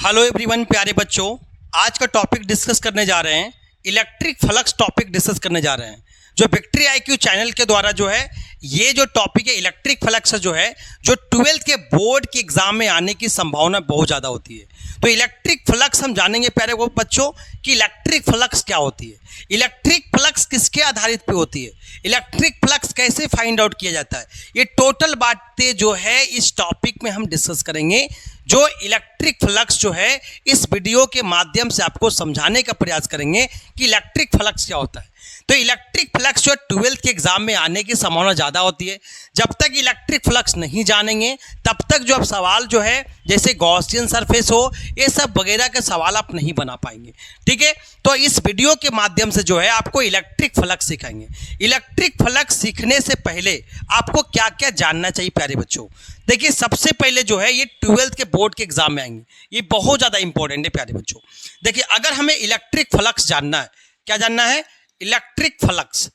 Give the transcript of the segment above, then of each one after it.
Hello everyone, प्यारे बच्चों, आज का टॉपिक डिस्कस करने जा रहे हैं। इलेक्ट्रिक फ्लक्स टॉपिक डिस्कस करने जा रहे हैं। जो विक्ट्री आईक्यू चैनल के द्वारा जो है ये जो टॉपिक है इलेक्ट्रिक फ्लक्स जो है, जो 12th के बोर्ड के एग्जाम में आने की संभावना बहुत ज़्यादा होती है। तो इलेक्ट्रिक फ्लक्स हम जानेंगे प्यारे वो बच्चों कि इलेक्ट्रिक फ्लक्स क्या होती है, इलेक्ट्रिक फ्लक्स किसके आधारित पे होती है, इलेक्ट्रिक फ्लक्स कैसे फाइंड आउट किया जाता है। ये टोटल बातें जो है इस टॉपिक में हम डिस्कस करेंगे। जो इलेक्ट्रिक फ्लक्स जो है इस वीडियो के माध्यम से आपको समझाने का प्रयास करेंगे कि इलेक्ट्रिक फ्लक्स क्या होता है। तो इलेक्ट्रिक फ्लक्स जो 12th के एग्जाम में आने की संभावना ज़्यादा होती है। जब तक इलेक्ट्रिक फ्लक्स नहीं जानेंगे तब तक जो अब सवाल जो है जैसे गॉसियन सरफेस हो, ये सब वगैरह के सवाल आप नहीं बना पाएंगे। ठीक है, तो इस वीडियो के माध्यम से जो है आपको इलेक्ट्रिक फ्लक्स सिखाएंगे। इलेक्ट्रिक फ्लक्स सीखने से पहले आपको क्या क्या जानना चाहिए प्यारे बच्चों। देखिए, सबसे पहले जो है ये 12th के बोर्ड के एग्जाम में आएंगे, ये बहुत ज़्यादा इंपॉर्टेंट है प्यारे बच्चों। देखिए, अगर हमें इलेक्ट्रिक फ्लक्स जानना है, क्या जानना है? Electric flux.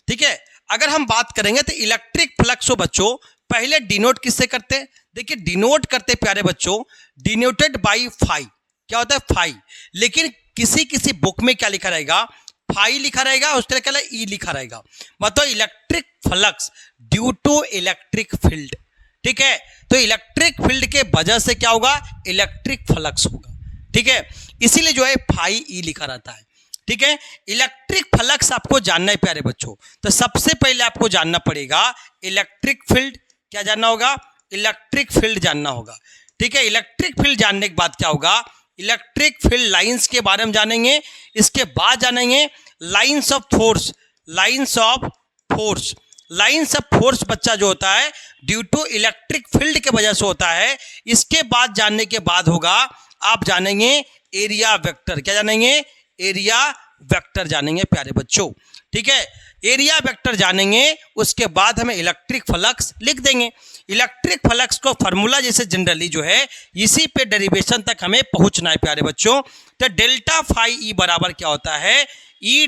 ठीक है, अगर हम बात करेंगे तो इलेक्ट्रिक फ्लक्स हो बच्चों पहले डिनोट किससे करते हैं? देखिए, डिनोट करते प्यारे बच्चों डिनोटेड बाय फाई। क्या होता है? फाई। लेकिन किसी किसी बुक में क्या लिखा रहेगा? फाई लिखा रहेगा, उसके क्या ई लिखा रहेगा। मतलब electric flux due to electric field. ठीक है, तो इलेक्ट्रिक फील्ड के वजह से क्या होगा? इलेक्ट्रिक फ्लक्स होगा। ठीक है, इसीलिए जो है फाई ई लिखा रहता है। ठीक है, इलेक्ट्रिक फ्लक्स आपको जानना है प्यारे बच्चों। तो सबसे पहले आपको जानना पड़ेगा इलेक्ट्रिक फील्ड। क्या जानना होगा? इलेक्ट्रिक फील्ड जानना होगा। ठीक है, इलेक्ट्रिक फील्ड जानने के बाद क्या होगा? इलेक्ट्रिक फील्ड लाइंस के बारे में जानेंगे। इसके बाद जानेंगे lines of force. Lines of force, lines of force बच्चा जो होता है ड्यू टू इलेक्ट्रिक फील्ड के वजह से होता है। इसके बाद जानने के बाद होगा आप जानेंगे एरिया वेक्टर। क्या जानेंगे? एरिया वेक्टर जानेंगे प्यारे बच्चों। ठीक है, एरिया वेक्टर जानेंगे, उसके बाद हमें इलेक्ट्रिक फ्लक्स लिख देंगे। इलेक्ट्रिक फ्लक्स को फार्मूला जैसे जनरली जो है इसी पे डेरिवेशन तक हमें पहुंचना है प्यारे बच्चों। तो डेल्टा फाई ई बराबर क्या होता है? E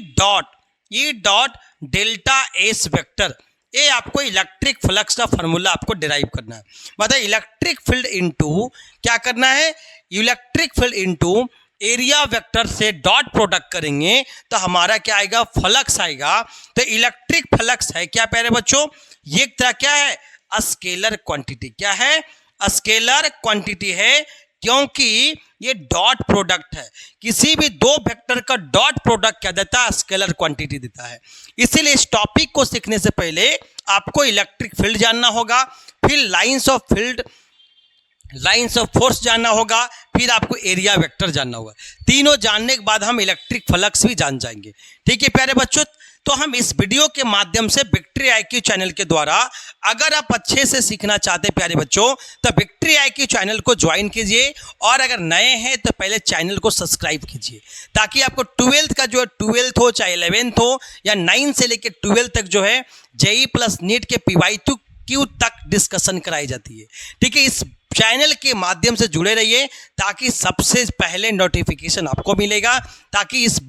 dot delta S vector. ये आपको इलेक्ट्रिक फ्लक्स का फार्मूला आपको डिराइव करना है। मतलब इलेक्ट्रिक फील्ड इनटू क्या करना है? Electric field into area vector से डॉट प्रोडक्ट करेंगे तो हमारा क्या आएगा? फ्लक्स आएगा। तो इलेक्ट्रिक फ्लक्स है क्या प्यारे बच्चों? ये एक तरह क्या है? Scalar quantity. क्या है? स्केलर क्वांटिटी है, क्योंकि ये डॉट प्रोडक्ट है। किसी भी दो वेक्टर का डॉट प्रोडक्ट क्या देता है? स्केलर क्वांटिटी देता है। इसीलिए इस टॉपिक को सीखने से पहले आपको इलेक्ट्रिक फील्ड जानना होगा, फिर lines of field, lines of force जानना होगा, फिर आपको एरिया वेक्टर जानना होगा। तीनों जानने के बाद हम इलेक्ट्रिक फ्लक्स भी जान जाएंगे। ठीक है प्यारे बच्चों, तो हम इस वीडियो के माध्यम से विक्ट्री आईक्यू चैनल के द्वारा अगर आप अच्छे से सीखना चाहते हैं प्यारे बच्चों तो विक्ट्री आईक्यू चैनल को ज्वाइन कीजिए, और अगर नए हैं तो पहले चैनल को सब्सक्राइब कीजिए, ताकि आपको 12th का जो 12th हो चाहे 11th हो या 9 से लेकर 12 तक जो है जेई प्लस नीट के PYQ तक डिस्कशन कराई जाती है। ठीक है, इस चैनल के माध्यम से जुड़े रहिए ताकि सबसे पहले नोटिफिकेशन आपको मिलेगा, ताकि इस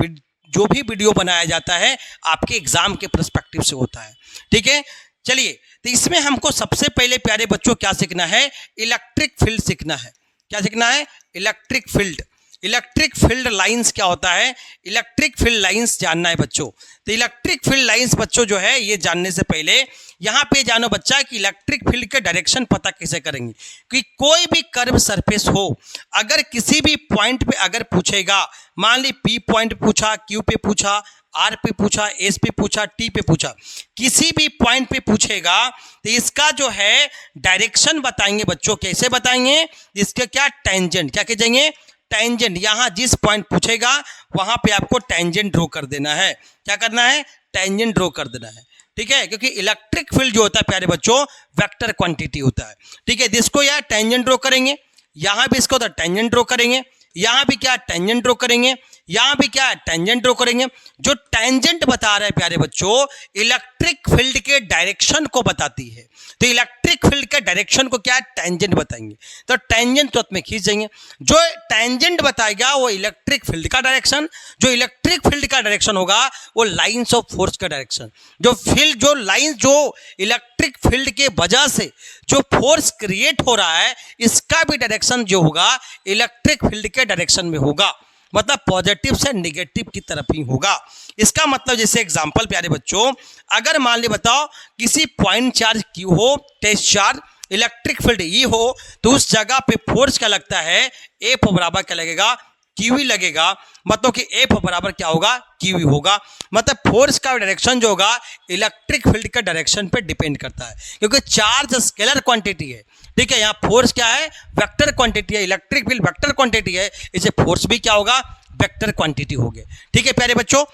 जो भी वीडियो बनाया जाता है आपके एग्जाम के पर्सपेक्टिव से होता है। ठीक है, चलिए, तो इसमें हमको सबसे पहले प्यारे बच्चों क्या सीखना है? इलेक्ट्रिक फील्ड सीखना है। क्या सीखना है? Electric field. Electric field lines क्या होता है? इलेक्ट्रिक फील्ड लाइंस जानना है बच्चों। तो इलेक्ट्रिक फील्ड लाइंस बच्चों जो है ये जानने से पहले यहाँ पे जानो बच्चा कि इलेक्ट्रिक फील्ड के डायरेक्शन पता कैसे करेंगे। कि कोई भी कर्व सरफेस हो, अगर किसी भी पॉइंट पे अगर पूछेगा, मान ली P पॉइंट पूछा, Q पे पूछा, R पे पूछा, S पे पूछा, T पे पूछा, किसी भी पॉइंट पे पूछेगा तो इसका जो है डायरेक्शन बताएंगे बच्चों। कैसे बताएंगे? इसके क्या? टेंजेंट। क्या कहेंगे? टेंजेंट। यहाँ जिस पॉइंट पूछेगा वहां पे आपको टेंजेंट ड्रॉ कर देना है। क्या करना है? टेंजेंट ड्रॉ कर देना है। ठीक है, क्योंकि इलेक्ट्रिक फील्ड जो होता है प्यारे बच्चों वेक्टर क्वांटिटी होता है। ठीक है, जिसको यहाँ टेंजेंट ड्रॉ करेंगे, यहाँ भी इसको टेंजेंट ड्रॉ करेंगे, यहाँ भी क्या? टेंजेंट ड्रॉ करेंगे, यहां भी क्या है, टेंजेंट ड्रॉ करेंगे। जो टेंजेंट बता रहे हैं प्यारे बच्चों, इलेक्ट्रिक फील्ड के डायरेक्शन को बताती है। तो इलेक्ट्रिक फील्ड के डायरेक्शन को क्या है, टेंजेंट बताएंगे। तो टेंजेंट तुरंत में खींच देंगे। जो टेंजेंट बताएगा वो इलेक्ट्रिक फील्ड का डायरेक्शन, जो इलेक्ट्रिक फील्ड का डायरेक्शन होगा वो लाइंस ऑफ फोर्स का डायरेक्शन। जो लाइंस जो इलेक्ट्रिक फील्ड के वजह से जो फोर्स क्रिएट हो रहा है, इसका भी डायरेक्शन जो होगा इलेक्ट्रिक फील्ड के डायरेक्शन में होगा। मतलब पॉजिटिव से नेगेटिव की तरफ ही होगा। इसका मतलब जैसे एग्जांपल प्यारे बच्चों, अगर मान ली बताओ किसी पॉइंट चार्ज Q हो, test charge, electric field E हो, तो उस जगह पे फोर्स क्या लगता है, F बराबर क्या लगेगा, QE लगेगा। मतलब कि F बराबर क्या होगा, QE होगा। मतलब फोर्स का डायरेक्शन जो होगा इलेक्ट्रिक फील्ड के डायरेक्शन पे डिपेंड करता है, क्योंकि चार्ज स्केलर क्वांटिटी है। ठीक है, यहाँ फोर्स क्या है, वेक्टर क्वांटिटी है। इलेक्ट्रिक फील्ड वेक्टर क्वांटिटी है, इसे फोर्स भी क्या होगा, वेक्टर क्वांटिटी होगी। ठीक है प्यारे बच्चों,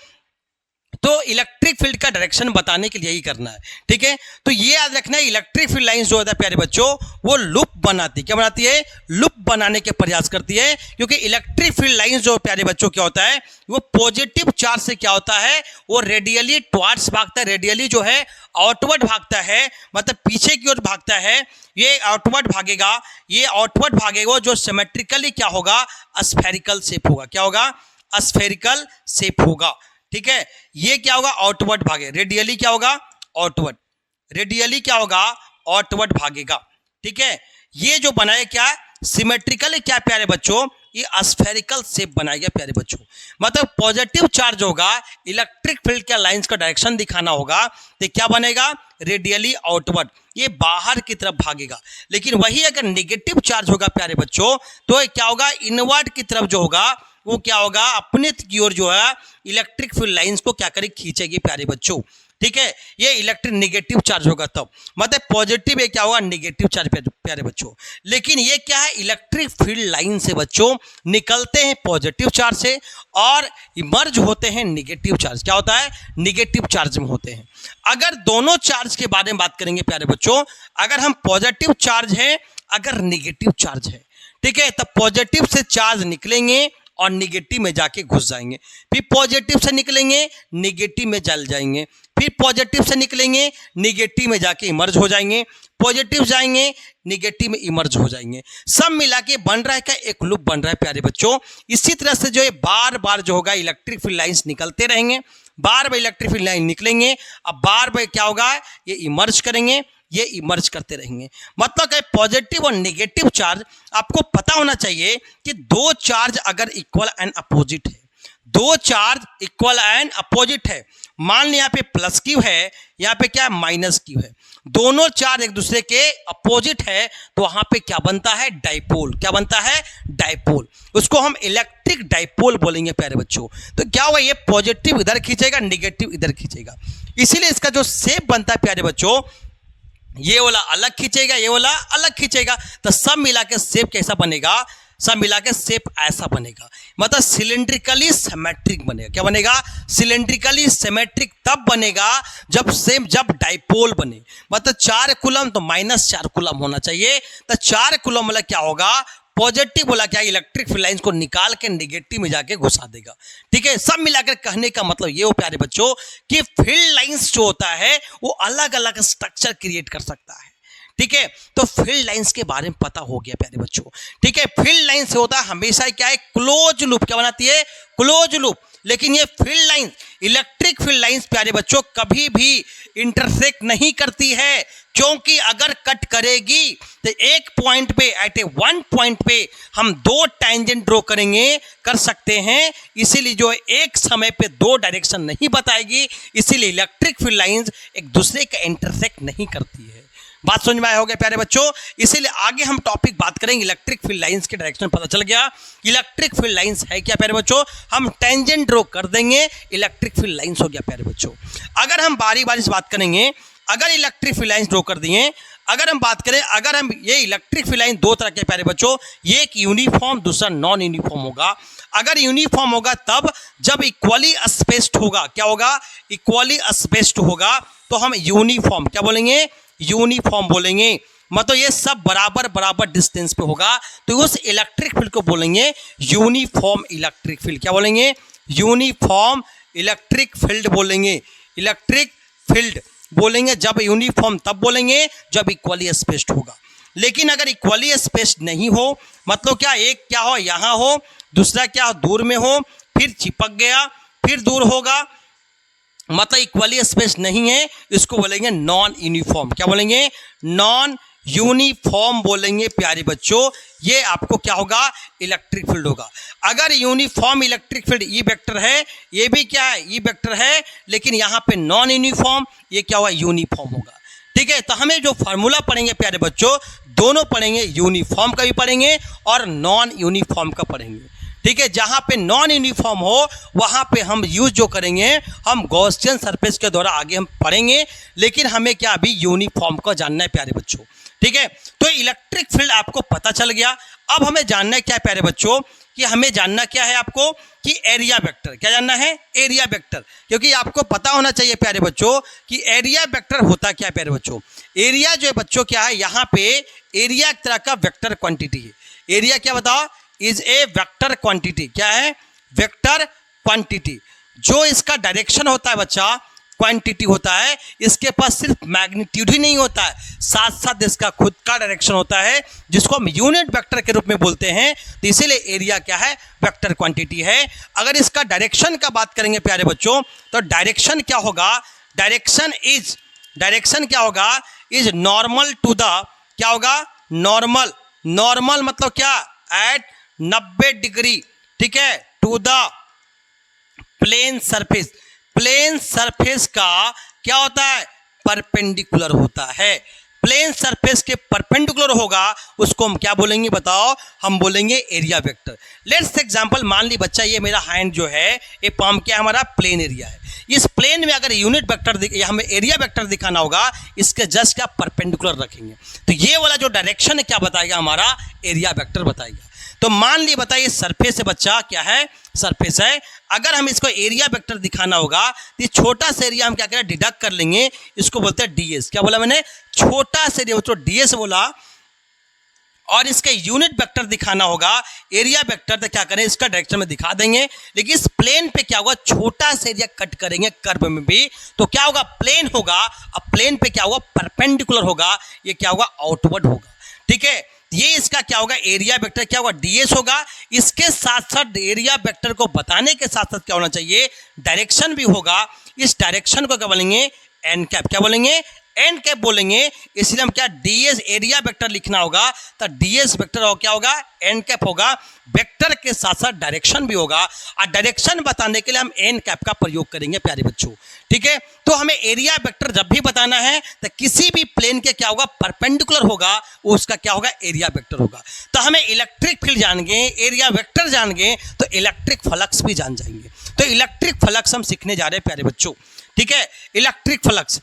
तो इलेक्ट्रिक फील्ड का डायरेक्शन बताने के लिए यही करना है। ठीक है, तो ये याद रखना है, इलेक्ट्रिक फील्ड लाइंस जो होता है प्यारे बच्चों, वो लूप बनाती है। क्या बनाती है, लूप बनाने के प्रयास करती है। क्योंकि इलेक्ट्रिक फील्ड लाइंस जो प्यारे बच्चों क्या होता है, वो पॉजिटिव चार्ज से क्या होता है, वो रेडियली टुवर्ड्स भागता है। रेडियली जो है आउटवर्ड भागता है, मतलब पीछे की ओर भागता है। ये आउटवर्ड भागेगा, ये आउटवर्ड भागेगा जो सिमेट्रिकली क्या होगा, स्फेरिकल शेप होगा। क्या होगा, स्फेरिकल शेप होगा। ठीक है, ये क्या होगा, आउटवर्ड भागे। रेडियली क्या होगा, आउटवर्ड। रेडियली क्या होगा, आउटवर्ड भागेगा। ठीक है, ये जो बनाए क्या, सिमेट्रिकली क्या प्यारे बच्चों, ये स्फेरिकल शेप बनाएगा प्यारे बच्चों। मतलब पॉजिटिव चार्ज होगा, इलेक्ट्रिक फील्ड के लाइंस का डायरेक्शन दिखाना होगा, तो क्या बनेगा, रेडियली आउटवर्ड, ये बाहर की तरफ भागेगा। लेकिन वही अगर नेगेटिव चार्ज होगा प्यारे बच्चों, तो क्या होगा, इनवर्ड की तरफ जो होगा वो क्या होगा, अपने की ओर जो है इलेक्ट्रिक फील्ड लाइंस को क्या करेगी, खींचेगी प्यारे बच्चों। ठीक है, ये इलेक्ट्रिक नेगेटिव चार्ज होगा तब, मतलब पॉजिटिव ये क्या होगा, नेगेटिव चार्ज प्यारे बच्चों। लेकिन ये क्या है, इलेक्ट्रिक फील्ड लाइन से बच्चों निकलते हैं पॉजिटिव चार्ज से और इमर्ज होते हैं नेगेटिव चार्ज। क्या होता है, नेगेटिव चार्ज में होते हैं। अगर दोनों चार्ज के बारे में बात करेंगे प्यारे बच्चों, अगर हम पॉजिटिव चार्ज है, अगर नेगेटिव चार्ज है, ठीक है, तब पॉजिटिव से चार्ज निकलेंगे और निगेटिव में जाके घुस जाएंगे। फिर पॉजिटिव से निकलेंगे, निगेटिव में जल जाएंगे। फिर पॉजिटिव से निकलेंगे, निगेटिव में जाके इमर्ज हो जाएंगे। पॉजिटिव जाएंगे, निगेटिव में इमर्ज हो जाएंगे। सब मिला के बन रहा है क्या, एक लूप बन रहा है प्यारे बच्चों। इसी तरह से जो है बार बार जो होगा इलेक्ट्रिक फील्ड लाइंस निकलते रहेंगे, बार बार इलेक्ट्रिक फील्ड लाइन निकलेंगे, अब बार बार क्या होगा, ये इमर्ज करेंगे, ये इमर्ज करते रहेंगे। मतलब कि पॉजिटिव और नेगेटिव चार्ज आपको पता होना चाहिए कि दो चार्ज अगर इक्वल एंड अपोजिट है, दो चार्ज इक्वल एंड अपोजिट है, मान लिया यहाँ पे प्लस क्यू है, यहाँ पे क्या माइनस क्यू है, दोनों चार्ज एक दूसरे के अपोजिट है, तो वहां पे क्या बनता है, डाइपोल। क्या बनता है, डाइपोल। उसको हम इलेक्ट्रिक डाइपोल बोलेंगे प्यारे बच्चों। तो क्या हुआ, ये पॉजिटिव इधर खींचेगा, नेगेटिव इधर खींचेगा, इसीलिए इसका जो शेप बनता है प्यारे बच्चों, ये वाला अलग खींचेगा, ये वाला अलग खींचेगा, तो सब मिला के शेप कैसा बनेगा, सब मिला के शेप ऐसा बनेगा। मतलब सिलेंड्रिकली सिमेट्रिक बनेगा। क्या बनेगा, सिलेंड्रिकली सिमेट्रिक तब बनेगा जब डाइपोल बने। मतलब 4 कूलम तो -4 कूलम होना चाहिए। तो 4 कूलम वाला क्या होगा, पॉजिटिव बोला क्या, इलेक्ट्रिक फील्ड लाइंस को निकाल के नेगेटिव में जाके घुसा देगा। ठीक है, सब मिलाकर कहने का मतलब ये हो प्यारे बच्चों कि फील्ड लाइंस जो होता है वो अलग अलग स्ट्रक्चर क्रिएट कर सकता है। ठीक है, तो फील्ड लाइंस के बारे में पता हो गया प्यारे बच्चों। ठीक है, फील्ड लाइन से होता है हमेशा क्या है, क्लोज लूप। क्या बनाती है, क्लोज लूप। लेकिन ये field line, electric field lines प्यारे बच्चों कभी भी इंटरसेक्ट नहीं करती है, क्योंकि अगर कट करेगी तो एक पॉइंट पे, एट ए वन पॉइंट पे हम 2 टेंजेंट ड्रॉ करेंगे, कर सकते हैं। इसीलिए जो एक समय पे 2 डायरेक्शन नहीं बताएगी, इसीलिए इलेक्ट्रिक फील्ड लाइंस एक दूसरे का इंटरसेक्ट नहीं करती है। बात समझ में आया होगा प्यारे बच्चों। इसीलिए आगे हम टॉपिक बात करेंगे इलेक्ट्रिक फील्ड लाइंस के डायरेक्शन। पता चल गया इलेक्ट्रिक फील्ड लाइंस है क्या प्यारे बच्चों, हम टेंजेंट ड्रॉ कर देंगे, इलेक्ट्रिक फील्ड लाइंस हो गया प्यारे बच्चों। अगर हम बारी बारी से बात करेंगे, अगर इलेक्ट्रिक फील्ड लाइंस ड्रॉ कर दिए, अगर हम बात करें, अगर हम ये इलेक्ट्रिक फील्ड लाइन 2 तरह के प्यारे बच्चों, ये एक यूनिफॉर्म, दूसरा नॉन यूनिफॉर्म होगा। अगर यूनिफॉर्म होगा तब जब इक्वली स्पेस्ड होगा। क्या होगा, इक्वली स्पेस्ड होगा, तो हम यूनिफॉर्म क्या बोलेंगे, यूनिफॉर्म बोलेंगे। मतलब ये सब बराबर बराबर डिस्टेंस पे होगा, तो उस इलेक्ट्रिक फील्ड को बोलेंगे यूनिफॉर्म इलेक्ट्रिक फील्ड। क्या बोलेंगे, यूनिफॉर्म इलेक्ट्रिक फील्ड बोलेंगे। इलेक्ट्रिक फील्ड बोलेंगे जब यूनिफॉर्म तब बोलेंगे जब इक्वली स्पेस्ड होगा। लेकिन अगर इक्वली स्पेस्ड नहीं हो, मतलब क्या, एक क्या हो यहाँ हो, दूसरा क्या हो दूर में हो, फिर चिपक गया, फिर दूर होगा, मतलब इक्वली स्पेस्ड नहीं है, इसको बोलेंगे नॉन यूनिफॉर्म। क्या बोलेंगे? नॉन यूनिफॉर्म बोलेंगे प्यारे बच्चों। ये आपको क्या होगा? इलेक्ट्रिक फील्ड होगा। अगर uniform electric field E vector है, ये भी क्या है? ई वेक्टर है, लेकिन यहाँ पे नॉन यूनिफॉर्म, ये क्या होगा? यूनिफॉर्म होगा। ठीक है, तो हमें जो फार्मूला पढ़ेंगे प्यारे बच्चों, दोनों पढ़ेंगे, यूनिफॉर्म का भी पढ़ेंगे और नॉन यूनिफॉर्म का पढ़ेंगे। ठीक है, जहां पे नॉन यूनिफॉर्म हो वहां पे हम यूज जो करेंगे, हम गॉसियन सरफेस के द्वारा आगे हम पढ़ेंगे, लेकिन हमें क्या अभी यूनिफॉर्म को जानना है प्यारे बच्चों। ठीक है, तो इलेक्ट्रिक फील्ड आपको पता चल गया। अब हमें जानना है क्या है प्यारे बच्चों, कि हमें जानना क्या है आपको, कि एरिया वेक्टर। क्या जानना है? Area vector. क्योंकि आपको पता होना चाहिए प्यारे बच्चों कि एरिया वेक्टर होता क्या है प्यारे बच्चों। एरिया जो है बच्चों क्या है, यहाँ पे एरिया एक तरह का वेक्टर क्वांटिटी है। एरिया क्या बताओ? Is a vector quantity. क्या है? Vector quantity. जो इसका डायरेक्शन होता है बच्चा, क्वांटिटी होता है, इसके पास सिर्फ मैग्नीट्यूड ही नहीं होता है, साथ साथ इसका खुद का डायरेक्शन होता है, जिसको हम यूनिट वेक्टर के रूप में बोलते हैं। तो इसीलिए एरिया क्या है? वेक्टर क्वांटिटी है। अगर इसका डायरेक्शन का बात करेंगे प्यारे बच्चों, तो डायरेक्शन क्या होगा? डायरेक्शन क्या होगा? इज नॉर्मल टू द, क्या होगा? नॉर्मल। नॉर्मल मतलब क्या? At 90 degree. ठीक है, to the plane surface. Plane surface का क्या होता है? परपेंडिकुलर होता है। प्लेन सरफेस के परपेंडिकुलर होगा, उसको हम क्या बोलेंगे बताओ? हम बोलेंगे एरिया वेक्टर। लेट्स एग्जांपल, मान ली बच्चा ये मेरा हैंड जो है, ये पाम क्या है हमारा? प्लेन एरिया है। इस प्लेन में अगर यूनिट वेक्टर हमें एरिया वेक्टर दिखाना होगा, इसके जस्ट क्या परपेंडिकुलर रखेंगे, तो ये वाला जो डायरेक्शन है क्या बताएगा? हमारा एरिया वेक्टर बताएगा। तो मान ली बताइए सरफेस है बच्चा, क्या है? सरफेस है। अगर हम इसको एरिया वेक्टर दिखाना होगा, तो ये छोटा सा एरिया हम क्या करें? डिडक्ट कर लेंगे, इसको बोलते हैं डीएस। क्या बोला मैंने? छोटा सा एरिया, तो डीएस बोला। और इसका यूनिट वेक्टर दिखाना होगा, एरिया वेक्टर, तो क्या करें? इसका डायरेक्शन में दिखा देंगे, लेकिन इस प्लेन पे क्या होगा? छोटा सा एरिया कट करेंगे कर्व में भी, तो क्या होगा? प्लेन होगा। अब प्लेन पे क्या होगा? परपेंडिकुलर होगा, ये क्या होगा? आउटवर्ड होगा। ठीक है, ये इसका क्या होगा? एरिया वेक्टर क्या होगा? डीएस होगा। इसके साथ साथ एरिया वेक्टर को बताने के साथ साथ क्या होना चाहिए? डायरेक्शन भी होगा। इस डायरेक्शन को क्या बोलेंगे? N cap. क्या बोलेंगे? एन कैप बोलेंगे। इसलिए हम क्या? डीएस एरिया वेक्टर लिखना होगा, तो डीएस वेक्टर हो क्या होगा? एन कैप होगा। वेक्टर के साथ साथ डायरेक्शन भी होगा, और डायरेक्शन बताने के लिए हम एन कैप का प्रयोग करेंगे प्यारे बच्चों। ठीक है, तो हमें एरिया वेक्टर जब भी बताना है, तो किसी भी प्लेन के क्या होगा? परपेंडिकुलर होगा, उसका क्या होगा? एरिया वेक्टर होगा। तो हमें इलेक्ट्रिक फील्ड जान गए, एरिया वेक्टर जान गए, तो इलेक्ट्रिक फ्लक्स भी जान जाएंगे। तो इलेक्ट्रिक फ्लक्स हम सीखने जा रहे हैं प्यारे बच्चों। ठीक है, इलेक्ट्रिक फ्लक्स।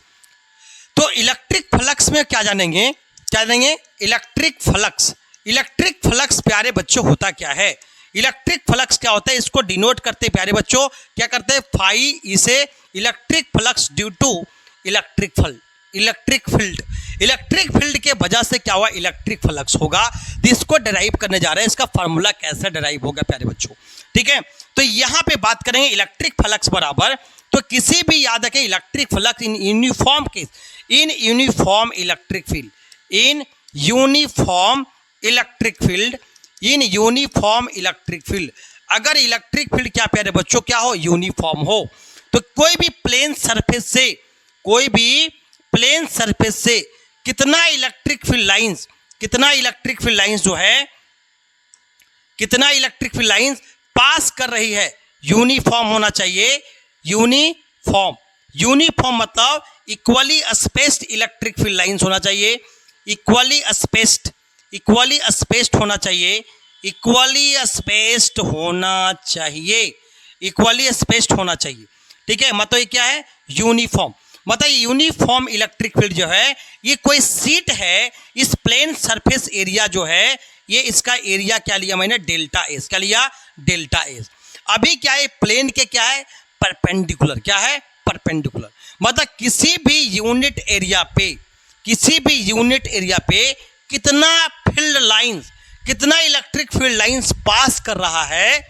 तो इलेक्ट्रिक फ्लक्स में क्या जानेंगे? क्या जानेंगे? Electric flux. इलेक्ट्रिक फ्लक्स प्यारे बच्चों होता क्या है? इलेक्ट्रिक फ्लक्स क्या होता है? इसको डिनोट करते हैं प्यारे बच्चों, क्या करते हैं? फाई। इसे electric flux due to electric field. Electric field के वजह से क्या हुआ? इलेक्ट्रिक फ्लक्स होगा। तो इसको डिराइव करने जा रहे हैं, इसका फॉर्मूला कैसे डिराइव होगा प्यारे बच्चों। ठीक है, तो यहां पे बात करेंगे इलेक्ट्रिक फ्लक्स बराबर, तो किसी भी याद रखें electric flux in uniform case, in uniform electric field, in uniform electric field, in uniform electric field. अगर इलेक्ट्रिक फील्ड क्या प्यारे बच्चों? क्या हो? यूनिफॉर्म हो, तो कोई भी प्लेन सरफेस से, कोई भी प्लेन सरफेस से कितना इलेक्ट्रिक फील्ड लाइंस, कितना इलेक्ट्रिक फील्ड लाइंस जो है, कितना इलेक्ट्रिक फील्ड लाइंस पास कर रही है, यूनिफॉर्म होना चाहिए। यूनिफॉर्म, यूनिफॉर्म मतलब equally spaced electric field lines होना चाहिए। इक्वली स्पेस्ड, इक्वली स्पेस्ड होना चाहिए, इक्वली स्पेस्ड होना चाहिए, इक्वली स्पेस्ड होना चाहिए। ठीक है, मतलब ये क्या है? यूनिफॉर्म। मतलब यूनिफॉर्म इलेक्ट्रिक फील्ड जो है, ये कोई सीट है, इस प्लेन सरफेस एरिया जो है, ये इसका एरिया क्या लिया मैंने? Delta s. क्या लिया? Delta S. अभी क्या है? प्लेन के क्या है? परपेंडिकुलर। क्या है? परपेंडिकुलर। मतलब किसी भी यूनिट एरिया पे, किसी भी यूनिट एरिया पे कितना फील्ड लाइंस, कितना इलेक्ट्रिक फील्ड लाइंस पास कर रहा है,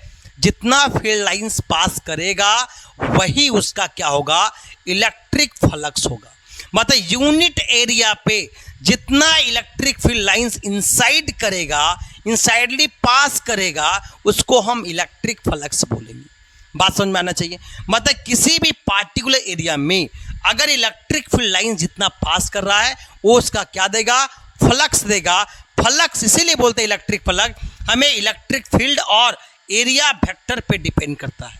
जितना फील्ड लाइंस पास करेगा वही उसका क्या होगा, इलेक्ट्रिक फ्लक्स होगा। मतलब यूनिट एरिया पे जितना इलेक्ट्रिक फील्ड लाइंस इनसाइड करेगा, इनसाइडली पास करेगा, उसको हम इलेक्ट्रिक फ्लक्स बोलेंगे। बात समझ में आना चाहिए। मतलब किसी भी पार्टिकुलर एरिया में अगर इलेक्ट्रिक फील्ड लाइन जितना पास कर रहा है वो उसका क्या देगा, फ्लक्स देगा। फ्लक्स इसीलिए बोलते हैं इलेक्ट्रिक फ्लक्स, हमें इलेक्ट्रिक फील्ड और एरिया वेक्टर पे डिपेंड करता है,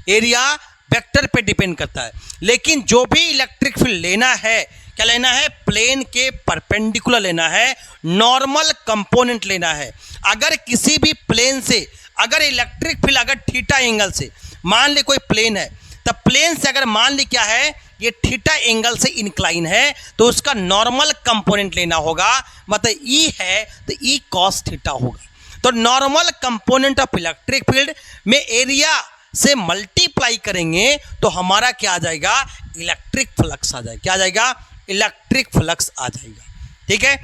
एरिया वेक्टर पे डिपेंड करता है। लेकिन जो भी इलेक्ट्रिक फील्ड लेना है, क्या लेना है, प्लेन के परपेंडिकुलर लेना है, नॉर्मल कंपोनेंट लेना है। अगर किसी भी प्लेन से अगर इलेक्ट्रिक फील्ड अगर थीटा एंगल से, मान ले कोई प्लेन है, तब प्लेन से अगर मान ले क्या है, ये थीटा एंगल से इंक्लाइन है, तो उसका नॉर्मल कंपोनेंट लेना होगा। मतलब ई है तो ई कॉस थीटा होगा। तो normal component of electric field में एरिया से मल्टीप्लाई करेंगे तो हमारा क्या आ जाएगा, इलेक्ट्रिक फ्लक्स आ जाएगा। क्या आ जाएगा, इलेक्ट्रिक फ्लक्स आ जाएगा। ठीक है,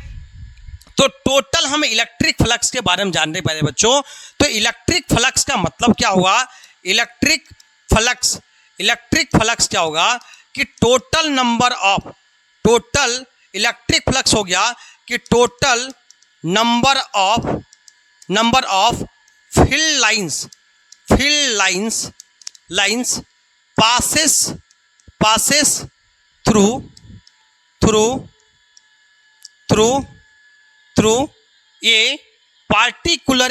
तो टोटल हम इलेक्ट्रिक फ्लक्स के बारे में जान रहे पहले बच्चों। तो इलेक्ट्रिक फ्लक्स का मतलब क्या हुआ, इलेक्ट्रिक फ्लक्स क्या होगा कि total number of, total electric flux हो गया कि total number of field lines passes through a particular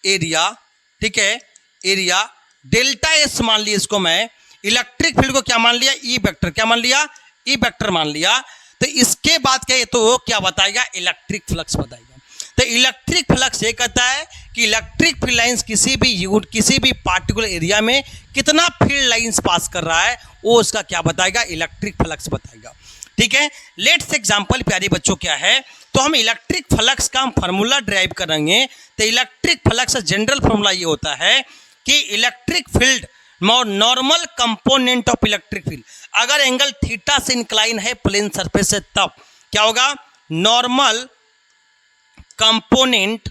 area, ठीक है, एरिया डेल्टा एस मान लिया इसको, मैं इलेक्ट्रिक फील्ड को क्या मान लिया, ई वेक्टर, क्या मान लिया, ई वेक्टर मान लिया। तो इसके बाद क्या, तो क्या बताएगा, इलेक्ट्रिक फ्लक्स बताएगा। तो इलेक्ट्रिक फ्लक्स ये कहता है कि इलेक्ट्रिक फील्ड लाइंस किसी भी पार्टिकुलर एरिया में कितना फील्ड लाइंस पास कर रहा है वो उसका क्या बताएगा, इलेक्ट्रिक फ्लक्स बताएगा। ठीक है, लेट्स एग्जांपल प्यारे बच्चों क्या है, तो हम इलेक्ट्रिक फ्लक्स का हम फार्मूला ड्राइव करेंगे। तो इलेक्ट्रिक फ्लक्स का जनरल फार्मूला ये होता है कि electric field normal component of electric field, अगर एंगल थीटा से इंक्लाइन है प्लेन सरफेस से, तब क्या होगा, normal component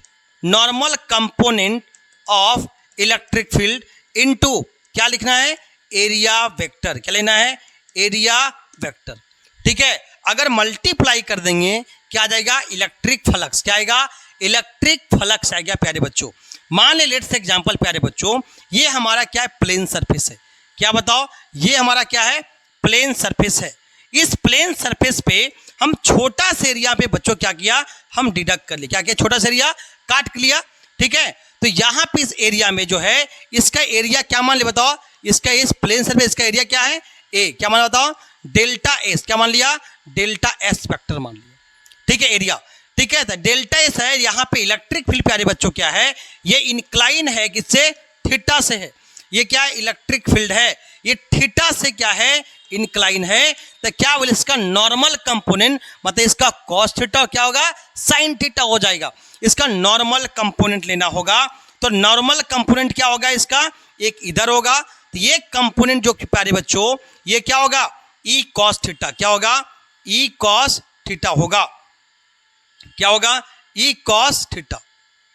of electric field into क्या लिखना है, एरिया वेक्टर। क्या लेना है, एरिया वेक्टर। ठीक है, अगर मल्टीप्लाई कर देंगे क्या आ जाएगा, इलेक्ट्रिक फ्लक्स। क्या आएगा, इलेक्ट्रिक फ्लक्स आ गया प्यारे बच्चों। मान ले लेट्स एग्जांपल प्यारे बच्चों, ये हमारा क्या है, प्लेन सरफेस है। क्या बताओ, ये हमारा क्या है, प्लेन सरफेस है। इस प्लेन सरफेस पे हम छोटा से एरिया पे बच्चों क्या किया, हम डिडक्ट कर लिया। क्या किया, छोटा सा एरिया काट लिया। ठीक है, तो यहाँ पे इस एरिया में जो है इसका एरिया क्या मान लिया बताओ, इसका इस प्लेन सरफेस इसका एरिया क्या है, ए। क्या मान बताओ, डेल्टा एस। क्या मान लिया, डेल्टा एस वेक्टर मान लिया। ठीक है, एरिया। ठीक है, तो डेल्टा एस है। यहाँ पे इलेक्ट्रिक फील्ड प्यारे बच्चों क्या है, ये इंक्लाइन है, किससे, थीटा से है। ये क्या है, इलेक्ट्रिक फील्ड है, ये थीटा से क्या है, इंक्लाइन है। तो क्या बोले, इसका नॉर्मल कंपोनेंट मतलब इसका कॉस थीटा क्या होगा, साइन थीटा हो जाएगा। इसका नॉर्मल कंपोनेंट लेना होगा। तो नॉर्मल कंपोनेंट क्या होगा, इसका एक इधर होगा, तो ये कंपोनेंट जो कि प्यारे बच्चों ये क्या होगा, ई कॉस थीटा। क्या होगा, ई कॉस थीटा होगा। क्या होगा, ई कॉस थीटा।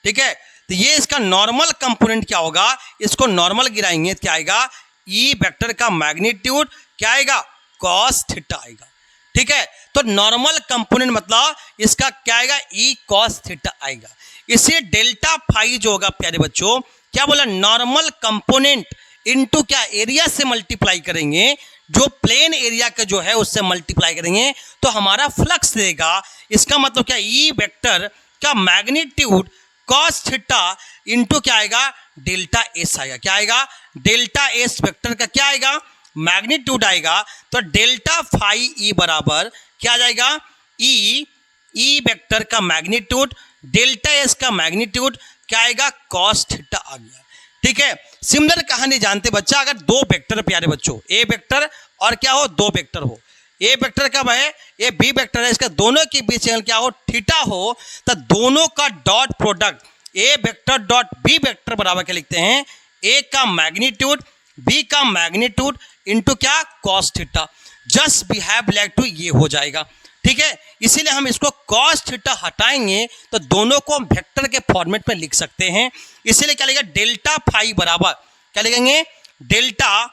ठीक है, तो ये इसका नॉर्मल कंपोनेंट क्या होगा, इसको नॉर्मल गिराएंगे क्या आएगा, ई वेक्टर का मैग्नीट्यूड क्या आएगा, कॉस थीटा आएगा। ठीक है, तो नॉर्मल कंपोनेंट मतलब इसका क्या आएगा, ई कॉस थीटा आएगा। इसे डेल्टा फाई जो होगा प्यारे बच्चों, क्या बोला, नॉर्मल कंपोनेंट इनटू क्या, एरिया से मल्टीप्लाई करेंगे, जो प्लेन एरिया का जो है उससे मल्टीप्लाई करेंगे तो हमारा फ्लक्स देगा। इसका मतलब क्या, ई वेक्टर का मैग्नीट्यूड कॉस थीटा इनटू क्या आएगा, डेल्टा एस आएगा। क्या आएगा, डेल्टा एस वेक्टर का क्या आएगा, मैग्नीट्यूड आएगा। तो डेल्टा फाई ई बराबर क्या आ जाएगा, ई वेक्टर का मैग्नीट्यूड डेल्टा एस का मैग्नीट्यूड क्या आएगा, कॉस थीटा आ गया। ठीक है, सिमिलर कहानी जानते बच्चा, अगर दो वेक्टर प्यारे बच्चों, ए वेक्टर और क्या हो, दो वेक्टर हो, ए वेक्टर कब है, ये बी वेक्टर है, इसका दोनों के बीच एंगल क्या हो, थीटा हो, तो दोनों का dot product a vector dot b vector बराबर क्या लिखते हैं, ए का मैग्नीट्यूड बी का मैग्नीट्यूड इनटू क्या, cos theta. Just behave like to ये हो जाएगा। ठीक है, इसीलिए हम इसको cos थीटा हटाएंगे तो दोनों को हम वेक्टर के फॉर्मेट में लिख सकते हैं। इसीलिए क्या लिखेगा, डेल्टा फाई बराबर क्या लिखेंगे, डेल्टा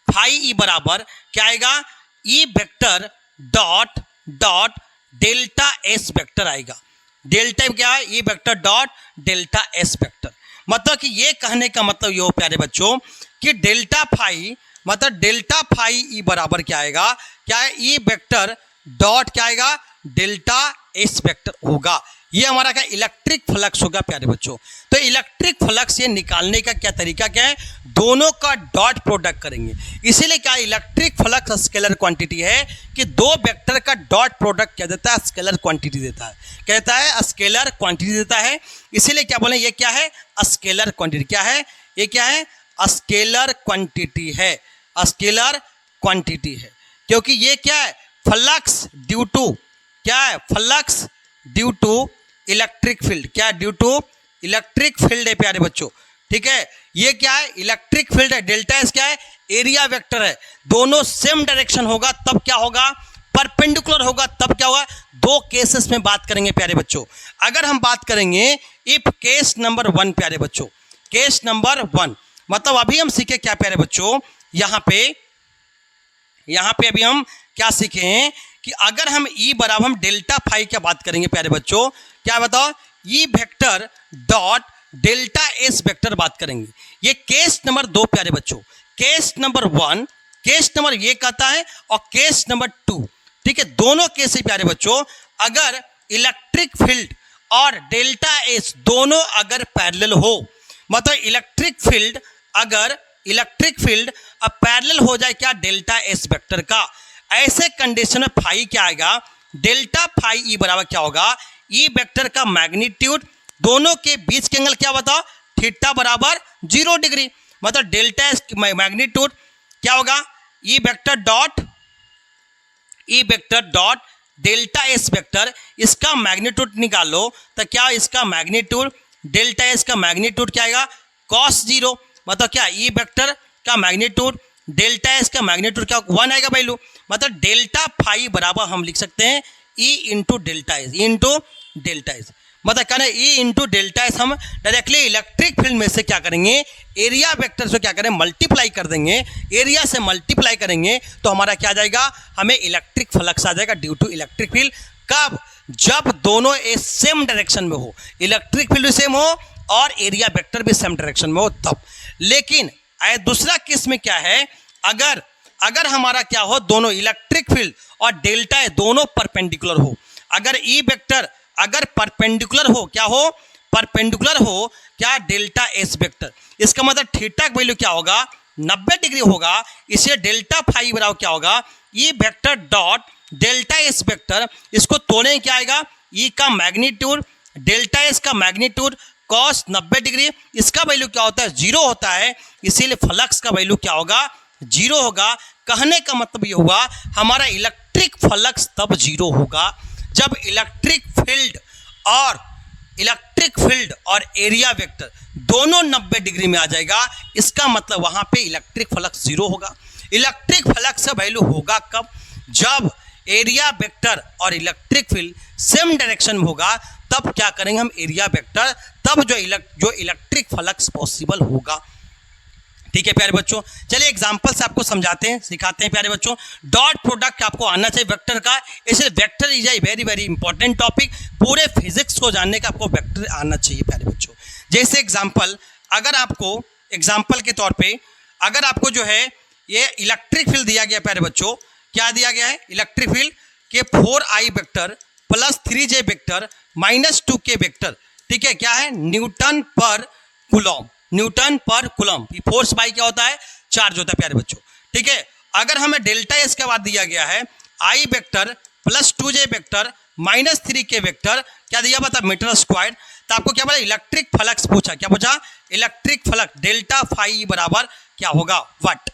फाई ई बराबर क्या आएगा, E vector dot dot delta S vector आएगा। डेल्टा क्या है, E vector dot delta S vector. मतलब कि ये कहने का मतलब ये हो प्यारे बच्चों कि डेल्टा फाई मतलब डेल्टा फाई ई बराबर क्या आएगा, क्या है, ई वेक्टर डॉट क्या आएगा, डेल्टा एस वेक्टर होगा। ये हमारा क्या इलेक्ट्रिक फ्लक्स होगा प्यारे बच्चों। तो इलेक्ट्रिक फ्लक्स ये निकालने का क्या तरीका क्या है, दोनों का डॉट प्रोडक्ट करेंगे। इसीलिए क्या इलेक्ट्रिक फ्लक्स स्केलर क्वांटिटी है कि दो वेक्टर का डॉट प्रोडक्ट क्या देता है, स्केलर क्वांटिटी देता है। क्या देता है, स्केलर क्वांटिटी देता है। इसीलिए क्या बोले, ये क्या है, स्केलर क्वांटिटी। क्या है, ये क्या है, स्केलर क्वांटिटी है, स्केलर क्वांटिटी है। क्योंकि ये क्या है, फ्लक्स ड्यू टू क्या है, flux due to electric field. क्या ड्यू टू इलेक्ट्रिक फील्ड है प्यारे बच्चों। ठीक है, ये क्या है, इलेक्ट्रिक फील्ड है। डेल्टा एस क्या है, एरिया वेक्टर है। दोनों सेम डायरेक्शन होगा तब क्या होगा, परपेंडिकुलर होगा तब क्या होगा। दो केसेस में बात करेंगे प्यारे बच्चों। अगर हम बात करेंगे इफ केस नंबर 1 प्यारे बच्चों, केस नंबर 1 मतलब अभी हम सीखे क्या प्यारे बच्चों, यहाँ पे अभी हम क्या सीखे हैं कि अगर हम ई बराबर हम डेल्टा फाई क्या बात करेंगे प्यारे बच्चों, क्या बताओ, E vector dot delta S vector बात करेंगे। ये केस नंबर 2 प्यारे बच्चों। केस नंबर 1 केस नंबर ये कहता है और केस नंबर 2। ठीक है, दोनों केस है प्यारे बच्चों। अगर इलेक्ट्रिक फील्ड और डेल्टा एस दोनों अगर पैरेलल हो, मतलब इलेक्ट्रिक फील्ड अब पैरेलल हो जाए क्या, डेल्टा एस वेक्टर का, ऐसे कंडीशन में फाई क्या आएगा, डेल्टा फाई ई बराबर क्या होगा, ई वेक्टर का मैग्नीट्यूड दोनों के बीच के एंगल क्या बताओ, थीटा बराबर 0 डिग्री। मतलब डेल्टा एस मैग्नीट्यूड क्या होगा, E vector dot delta S vector, इसका मैग्नीट्यूड निकालो तो क्या, इसका मैग्नीट्यूड डेल्टा एस का मैग्नीट्यूड क्या आएगा, cos 0। मतलब क्या, ई वेक्टर का मैग्नीट्यूड डेल्टा एस का मैग्नीट्यूड क्या 1 आएगा वैल्यू। मतलब डेल्टा फाई बराबर हम लिख सकते हैं E into delta S, E into delta S. मतलब क्या है, ई इंटू डेल्टा एस हम डायरेक्टली इलेक्ट्रिक फील्ड में से क्या करेंगे, एरिया वेक्टर से क्या करें, मल्टीप्लाई कर देंगे। एरिया से मल्टीप्लाई करेंगे तो हमारा क्या आ जाएगा, हमें इलेक्ट्रिक फ्लक्स आ जाएगा ड्यू टू इलेक्ट्रिक फील्ड। कब, जब दोनों सेम डायरेक्शन में हो, इलेक्ट्रिक फील्ड भी सेम हो और एरिया वेक्टर भी सेम डायरेक्शन में हो तब। लेकिन दूसरा केस में क्या है, अगर हमारा क्या हो, दोनों इलेक्ट्रिक फील्ड और डेल्टा दोनों परपेंडिकुलर हो, अगर ई वेक्टर अगर परपेंडिकुलर हो, क्या हो, परपेंडिकुलर हो क्या, डेल्टा एस वेक्टर, इसका मतलब थीटा का वैल्यू क्या होगा, 90 डिग्री होगा। इसलिए डेल्टा फाई बराबर क्या होगा, E vector dot delta S vector, इसको तोड़े क्या आएगा, ई का मैग्नीट्यूड डेल्टा एस का मैग्नीट्यूड cos 90 डिग्री, इसका वैल्यू क्या होता है, 0 होता है। इसीलिए फ्लक्स का वैल्यू क्या होगा, 0 होगा। कहने का मतलब ये हुआ, हमारा इलेक्ट्रिक फ्लक्स तब 0 होगा जब इलेक्ट्रिक फील्ड और एरिया वेक्टर दोनों 90 डिग्री में आ जाएगा। इसका मतलब वहां पे इलेक्ट्रिक फ्लक्स 0 होगा। इलेक्ट्रिक फ्लक्स का वैल्यू होगा कब, जब एरिया वेक्टर और इलेक्ट्रिक फील्ड सेम डायरेक्शन में होगा, तब क्या करेंगे हम, एरिया वेक्टर, तब जो इलेक्ट्रिक फ्लक्स पॉसिबल होगा। ठीक है प्यारे बच्चों, चलिए एग्जांपल से आपको समझाते हैं, सिखाते हैं प्यारे बच्चों। डॉट प्रोडक्ट आपको आना चाहिए वेक्टर का, इसलिए vector is a very very important topic. पूरे फिजिक्स को जानने का आपको वेक्टर आना चाहिए प्यारे बच्चों। जैसे एग्जांपल, अगर आपको एग्जांपल के तौर पे अगर आपको जो है ये इलेक्ट्रिक फील्ड दिया गया प्यारे बच्चों, क्या दिया गया है, इलेक्ट्रिक फील्ड के 4i vector plus 3j vector minus 2k vector. ठीक है, क्या है, न्यूटन पर कूलम। फोर्स बाई क्या होता है, चार्ज होता है प्यारे बच्चों। ठीक है, अगर हमें डेल्टा एस के बाद दिया गया है i vector plus 2j vector minus 3k vector, क्या दिया बता, मीटर स्क्वायर। तो आपको क्या बोला, इलेक्ट्रिक फ्लक्स पूछा, क्या पूछा, इलेक्ट्रिक फ्लक्स डेल्टा फाई बराबर क्या होगा, वाट।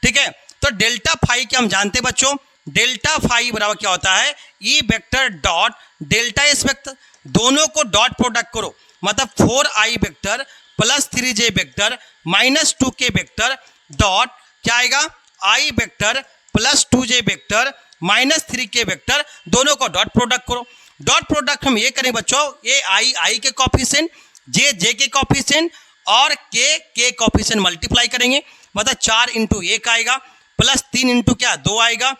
ठीक है, तो डेल्टा फाई क्या हम जानते हैं बच्चों, डेल्टा फाई बराबर क्या होता है, E vector dot delta S vector, दोनों को डॉट प्रोडक्ट करो, मतलब 4i vector plus 3j vector minus 2k vector dot क्या आएगा, i vector plus 2j vector -3 के वेक्टर, दोनों को डॉट प्रोडक्ट करो। डॉट प्रोडक्ट हम ये करें बच्चों, ये आई के कॉफिशिएंट, जे के कॉफिशिएंट और के कॉफिशिएंट मल्टीप्लाई करेंगे, मतलब 4 इंटू 1 आएगा, प्लस 3 इंटू क्या 2 आएगा,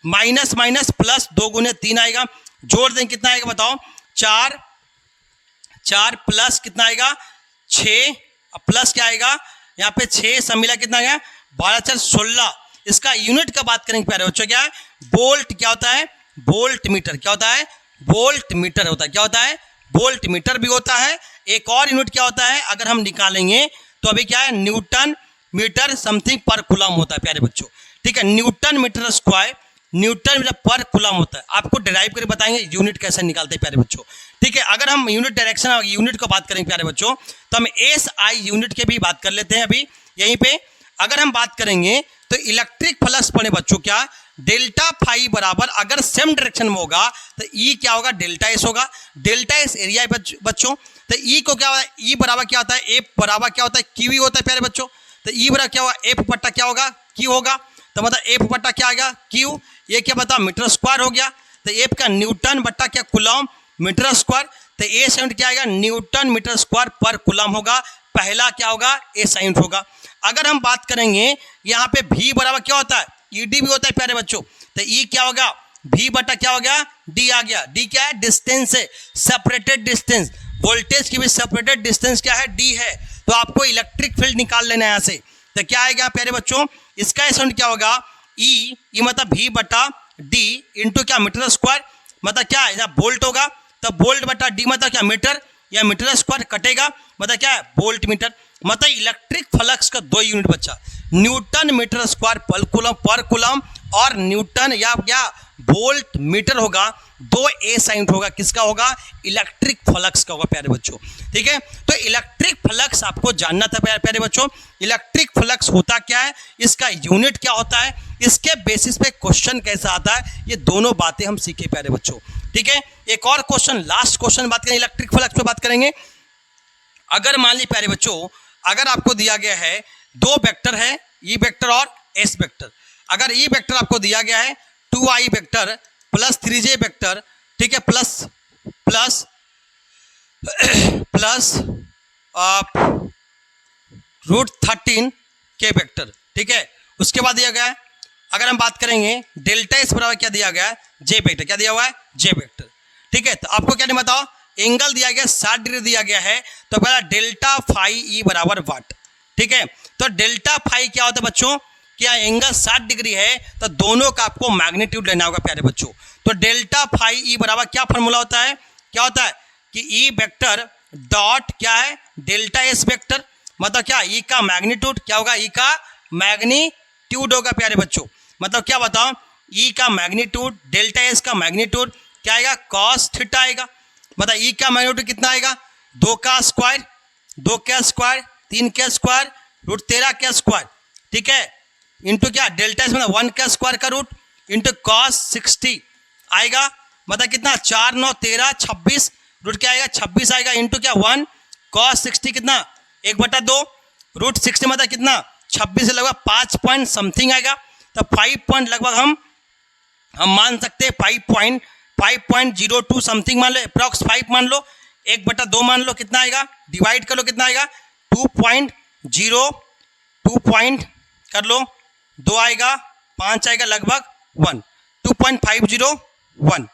माइनस माइनस प्लस 2 गुने 3 आएगा, जोड़ दें कितना आएगा बताओ, 4 प्लस कितना आएगा 6, प्लस क्या आएगा यहाँ पे 6 सब मिला कितना आएगा 12 16। इसका यूनिट का बात करेंगे प्यारे बच्चों, क्या है बोल्ट, क्या होता है बोल्ट मीटर, क्या होता है बोल्ट मीटर होता है, क्या होता है बोल्ट मीटर भी होता है। एक और यूनिट क्या होता है अगर हम निकालेंगे तो अभी क्या है न्यूटन मीटर समथिंग पर कूलम होता है प्यारे बच्चों, ठीक है, newton metre square, newton metre पर कूलम होता है। आपको डिराइव करके बताएंगे यूनिट कैसे निकालते हैं प्यारे बच्चों, ठीक है। अगर हम यूनिट डायरेक्शन यूनिट को बात करेंगे प्यारे बच्चों तो हम SI यूनिट के भी बात कर लेते हैं अभी यहीं पे। अगर हम बात करेंगे तो इलेक्ट्रिक फ्लक्स पड़े बच्चों क्या डेल्टा फाई बराबर, अगर सेम डायरेक्शन में होगा तो E क्या होगा डेल्टा S होगा, डेल्टा S एरिया बच्चों, तो E को क्या होता है E बराबर क्या होता है F बराबर क्या होता है QE होता है प्यारे बच्चों, तो E बराबर क्या होगा F बट्टा क्या होगा Q होगा, तो मतलब F बट्टा क्या आ गया Q, ये क्या बताओ मीटर स्क्वायर हो गया, तो F का न्यूटन बट्टा क्या कूलम मीटर स्क्वायर, तो A यूनिट क्या आएगा न्यूटन मीटर स्क्वायर पर कूलम होगा, पहला क्या होगा SI यूनिट होगा। अगर हम बात करेंगे यहाँ पे V बराबर क्या होता है ED भी होता है प्यारे बच्चों, तो E क्या होगा V बटा क्या हो गया D आ गया, D क्या है डिस्टेंस है, सेपरेटेड डिस्टेंस, वोल्टेज की भी सेपरेटेड डिस्टेंस क्या है D है, तो आपको इलेक्ट्रिक फील्ड निकाल लेना है यहाँ से, तो क्या आएगा प्यारे बच्चों इसका साउंड क्या होगा E मतलब V बटा D इंटू क्या मीटर स्क्वायर, मतलब क्या है बोल्ट होगा, तो बोल्ट बटा D मतलब क्या मीटर, या मीटर स्क्वायर कटेगा मतलब क्या है बोल्ट मीटर, मतलब इलेक्ट्रिक फ्लक्स का 2 यूनिट बच्चा न्यूटन मीटर स्क्वायर पर कूलम और न्यूटन या क्या वोल्ट मीटर होगा, 2 SI यूनिट होगा, किसका होगा इलेक्ट्रिक फ्लक्स का होगा प्यारे बच्चों, ठीक है। तो इलेक्ट्रिक फ्लक्स आपको जानना था प्यारे बच्चों, इलेक्ट्रिक फ्लक्स होता क्या है, इसका यूनिट क्या होता है, इसके बेसिस पे क्वेश्चन कैसा आता है, ये दोनों बातें हम सीखे प्यारे बच्चों, ठीक है। एक और क्वेश्चन लास्ट क्वेश्चन बात करें इलेक्ट्रिक फ्लक्स पे बात करेंगे। अगर मान ली प्यारे बच्चों अगर आपको दिया गया है 2 वेक्टर है E वेक्टर और S वेक्टर, अगर E वेक्टर आपको दिया गया है 2I vector plus 3J vector, ठीक है, प्लस √13 के वेक्टर, ठीक है। उसके बाद दिया गया है अगर हम बात करेंगे डेल्टा S बराबर क्या दिया गया है J वेक्टर, क्या दिया हुआ है J वेक्टर, ठीक है। तो आपको क्या नहीं बताओ एंगल दिया गया 60 डिग्री दिया गया है, तो पहला डेल्टा फाई E बराबर वाट, ठीक है। तो डेल्टा फाई क्या होता है बच्चों, क्या एंगल 60 डिग्री है, तो दोनों का आपको मैग्नीट्यूड लेना होगा प्यारे बच्चों। तो डेल्टा फाई E बराबर क्या फॉर्मूला होता है, क्या होता है कि E वेक्टर डॉट क्या है डेल्टा S वेक्टर, मतलब क्या E का मैग्नीट्यूड क्या होगा, E का मैग्नीट्यूड होगा प्यारे बच्चों, मतलब क्या बताओ E का मैग्नीट्यूड डेल्टा S का मैग्नीट्यूड क्या आएगा कॉस थीटा आएगा, मतलब E का मैग्नीट्यूड कितना आएगा 2 का स्क्वायर 3 का स्क्वायर √13 का स्क्वायर, ठीक है, इंटू क्या डेल्टा S मतलब 1 का स्क्वायर का रूट इंटू कॉस 60 आएगा, मतलब कितना 4 9 13 26 रूट क्या आएगा 26 आएगा, इंटू क्या 1 कॉस 60 कितना 1/2 √60 मतलब कितना 26 से लगभग 5 पॉइंट समथिंग आएगा, तो 5 पॉइंट लगभग हम मान सकते हैं 5.02 समथिंग मान लो, अप्रॉक्स 5 मान लो, 1/2 मान लो, कितना आएगा डिवाइड कर लो कितना आएगा 2 कर लो 2 आएगा 5 आएगा लगभग 1 2.501,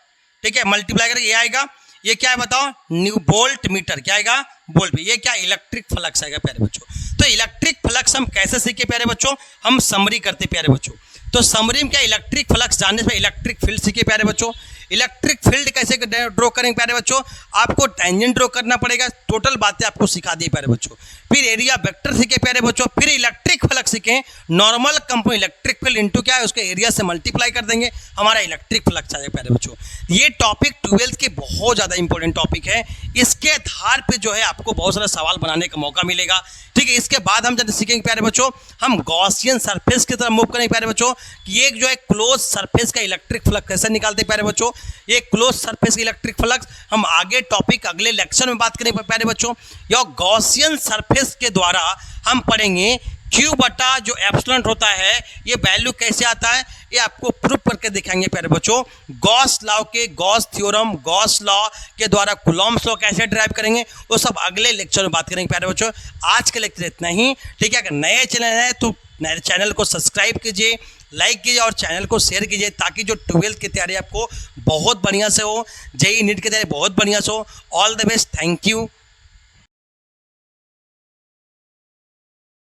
ठीक है, मल्टीप्लाई करके ये आएगा, ये क्या है बताओ न्यू बोल्ट मीटर, क्या आएगा बोल्ट, ये क्या इलेक्ट्रिक फ्लक्स आएगा प्यारे बच्चों। तो इलेक्ट्रिक फ्लक्स हम कैसे सीखे प्यारे बच्चों, हम समरी करते प्यारे बच्चों, तो समरी में क्या इलेक्ट्रिक फ्लक्स जानने से इलेक्ट्रिक फील्ड सीखे प्यारे बच्चों। इलेक्ट्रिक फील्ड कैसे ड्रॉ करेंगे प्यारे बच्चों, आपको टेंजेंट ड्रॉ करना पड़ेगा, टोटल बातें आपको सिखा दी प्यारे बच्चों, फिर एरिया वेक्टर सीखे प्यारे बच्चों, फिर इलेक्ट्रिक फ्लक्स सीखे, normal component electric field into क्या है उसके एरिया से मल्टीप्लाई कर देंगे, हमारा इलेक्ट्रिक फ्लक्स आ जाएगा प्यारे बच्चों। ये टॉपिक 12th के बहुत ज़्यादा इंपॉर्टेंट टॉपिक है, इसके आधार पे जो है आपको बहुत सारा सवाल बनाने का मौका मिलेगा, ठीक है। इसके बाद हम जब सीखेंगे प्यारे बच्चों हम गॉसियन सरफेस की तरफ मूव करेंगे प्यारे बच्चों, कि एक जो है क्लोज सरफेस का इलेक्ट्रिक फ्लक्स कैसे निकालते प्यारे बच्चों, ये क्लोज सरफेस का इलेक्ट्रिक फ्लक्स हम आगे टॉपिक अगले लेक्चर में बात करेंगे प्यारे बच्चों। या गॉसियन सरफेस के द्वारा हम पढ़ेंगे Q बटा जो एप्सिलॉन होता है ये वैल्यू कैसे आता है ये आपको प्रूफ करके दिखाएंगे प्यारे बच्चों। गॉस लॉ के गॉस थ्योरम गॉस लॉ के द्वारा कूलॉम्स लॉ कैसे ड्राइव करेंगे वो सब अगले लेक्चर में बात करेंगे प्यारे बच्चों। आज के लेक्चर इतना ही, ठीक है। अगर नए चैनल है तो नए चैनल को सब्सक्राइब कीजिए, लाइक कीजिए और चैनल को शेयर कीजिए ताकि जो 12th की तैयारी आपको बहुत बढ़िया से हो, जेईई नीट की तैयारी बहुत बढ़िया से हो। All the best, thank you.